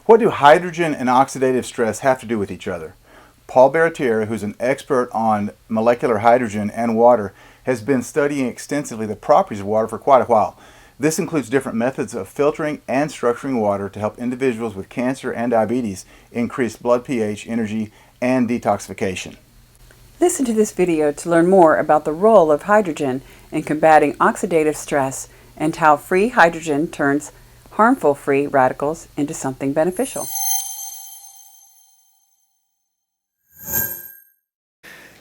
What do hydrogen and oxidative stress have to do with each other? Paul Barattiero, who's an expert on molecular hydrogen and water, has been studying extensively the properties of water for quite a while. This includes different methods of filtering and structuring water to help individuals with cancer and diabetes increase blood pH, energy, and detoxification. Listen to this video to learn more about the role of hydrogen in combating oxidative stress and how free hydrogen turns harmful free radicals into something beneficial.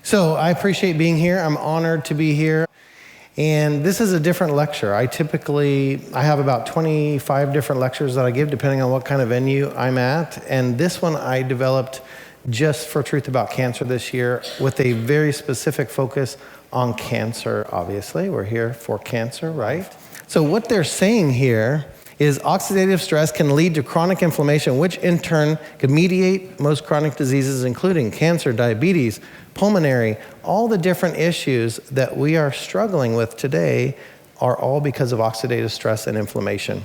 So I appreciate being here. I'm honored to be here. And this is a different lecture. I have about 25 different lectures that I give depending on what kind of venue I'm at. And this one I developed just for Truth About Cancer this year with a very specific focus on cancer, obviously. We're here for cancer, right? So what they're saying here is oxidative stress can lead to chronic inflammation, which in turn could mediate most chronic diseases, including cancer, diabetes, pulmonary. All the different issues that we are struggling with today are all because of oxidative stress and inflammation.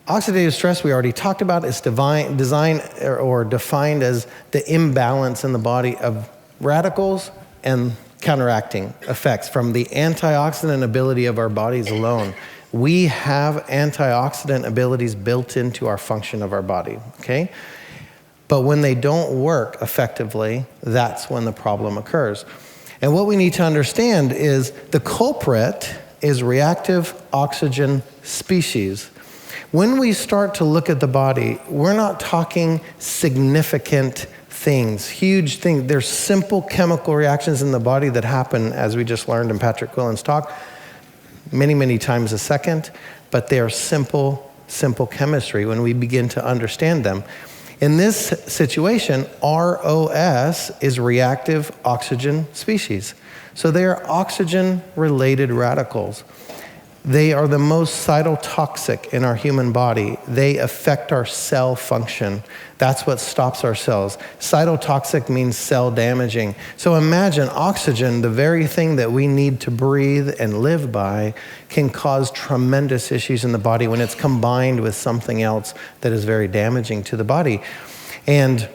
Oxidative stress, we already talked about, is defined as the imbalance in the body of radicals and counteracting effects from the antioxidant ability of our bodies alone. We have antioxidant abilities built into our function of our body, okay? But when they don't work effectively, that's when the problem occurs. And what we need to understand is the culprit is reactive oxygen species. When we start to look at the body, we're not talking significant things, huge things. There's simple chemical reactions in the body that happen, as we just learned in Patrick Quillen's talk, many, many times a second, but they are simple chemistry when we begin to understand them. In this situation, ROS is reactive oxygen species. So they are oxygen-related radicals. They are the most cytotoxic in our human body. They affect our cell function. That's what stops our cells. Cytotoxic means cell damaging. So imagine oxygen, the very thing that we need to breathe and live by, can cause tremendous issues in the body when it's combined with something else that is very damaging to the body. And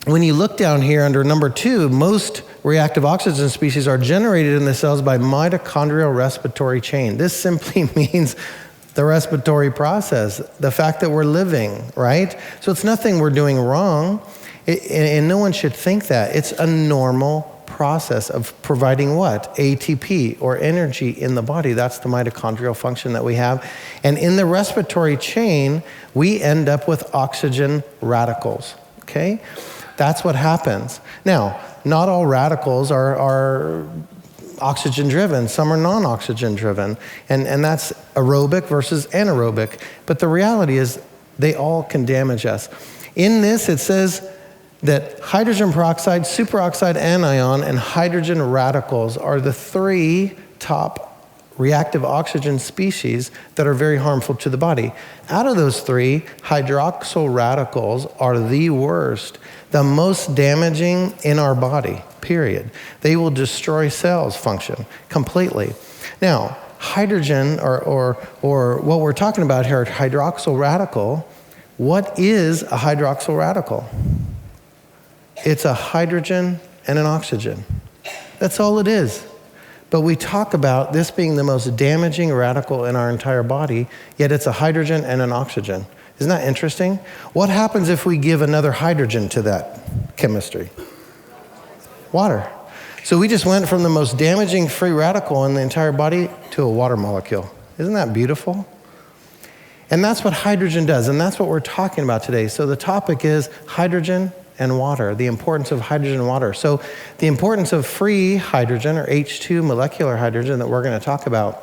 when you look down here under number 2, most reactive oxygen species are generated in the cells by mitochondrial respiratory chain. This simply means the respiratory process, the fact that we're living, right? So it's nothing we're doing wrong, and no one should think that. It's a normal process of providing what? ATP, or energy in the body. That's the mitochondrial function that we have. And in the respiratory chain, we end up with oxygen radicals, okay? That's what happens. Now, not all radicals are oxygen-driven. Some are non-oxygen-driven. And that's aerobic versus anaerobic. But the reality is they all can damage us. In this, it says that hydrogen peroxide, superoxide anion, and hydrogen radicals are the 3 top reactive oxygen species that are very harmful to the body. Out of those 3, hydroxyl radicals are the worst, the most damaging in our body, period. They will destroy cells function completely. Now, hydrogen, or what we're talking about here, hydroxyl radical, what is a hydroxyl radical? It's a hydrogen and an oxygen. That's all it is. But we talk about this being the most damaging radical in our entire body, yet it's a hydrogen and an oxygen. Isn't that interesting? What happens if we give another hydrogen to that chemistry? Water. So we just went from the most damaging free radical in the entire body to a water molecule. Isn't that beautiful? And that's what hydrogen does, and that's what we're talking about today. So the topic is hydrogen and water, the importance of hydrogen and water. So the importance of free hydrogen, or H2 molecular hydrogen, that we're going to talk about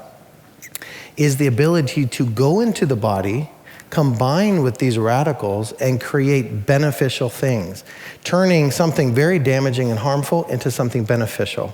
is the ability to go into the body, combine with these radicals, and create beneficial things, turning something very damaging and harmful into something beneficial.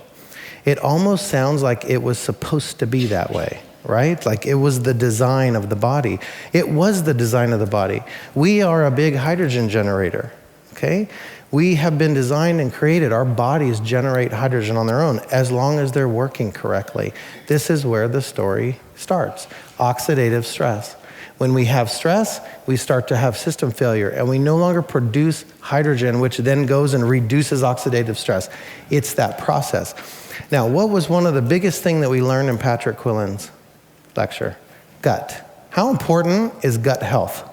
It almost sounds like it was supposed to be that way, right? Like it was the design of the body. It was the design of the body. We are a big hydrogen generator. Okay? We have been designed and created, our bodies generate hydrogen on their own as long as they're working correctly. This is where the story starts. Oxidative stress. When we have stress, we start to have system failure and we no longer produce hydrogen, which then goes and reduces oxidative stress. It's that process. Now, what was one of the biggest things that we learned in Patrick Quillen's lecture? Gut. How important is gut health?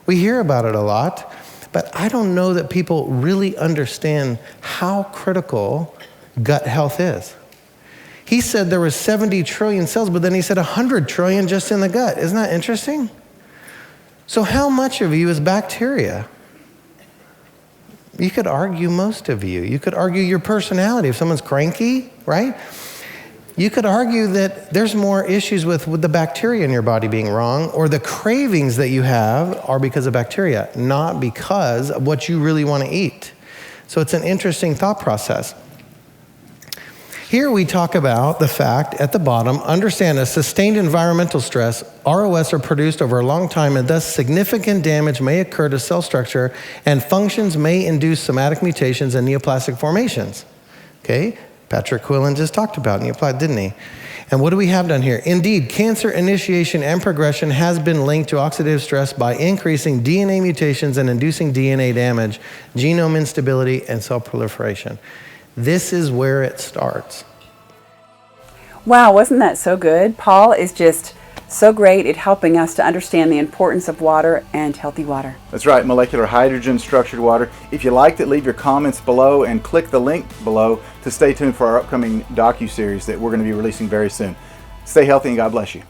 We hear about it a lot, but I don't know that people really understand how critical gut health is. He said there was 70 trillion cells, but then he said 100 trillion just in the gut. Isn't that interesting? So how much of you is bacteria? You could argue most of you. You could argue your personality. If someone's cranky, right? You could argue that there's more issues with the bacteria in your body being wrong, or the cravings that you have are because of bacteria, not because of what you really want to eat. So it's an interesting thought process. Here we talk about the fact at the bottom, understand a sustained environmental stress, ROS are produced over a long time and thus significant damage may occur to cell structure and functions may induce somatic mutations and neoplastic formations. Okay? Patrick Quillen just talked about and he applied, didn't he? And what do we have down here? Indeed, cancer initiation and progression has been linked to oxidative stress by increasing DNA mutations and inducing DNA damage, genome instability, and cell proliferation. This is where it starts. Wow, wasn't that so good? Paul is just so great at helping us to understand the importance of water and healthy water. That's right, molecular hydrogen, structured water. If you liked it, leave your comments below and click the link below to stay tuned for our upcoming docu-series that we're going to be releasing very soon. Stay healthy and God bless you.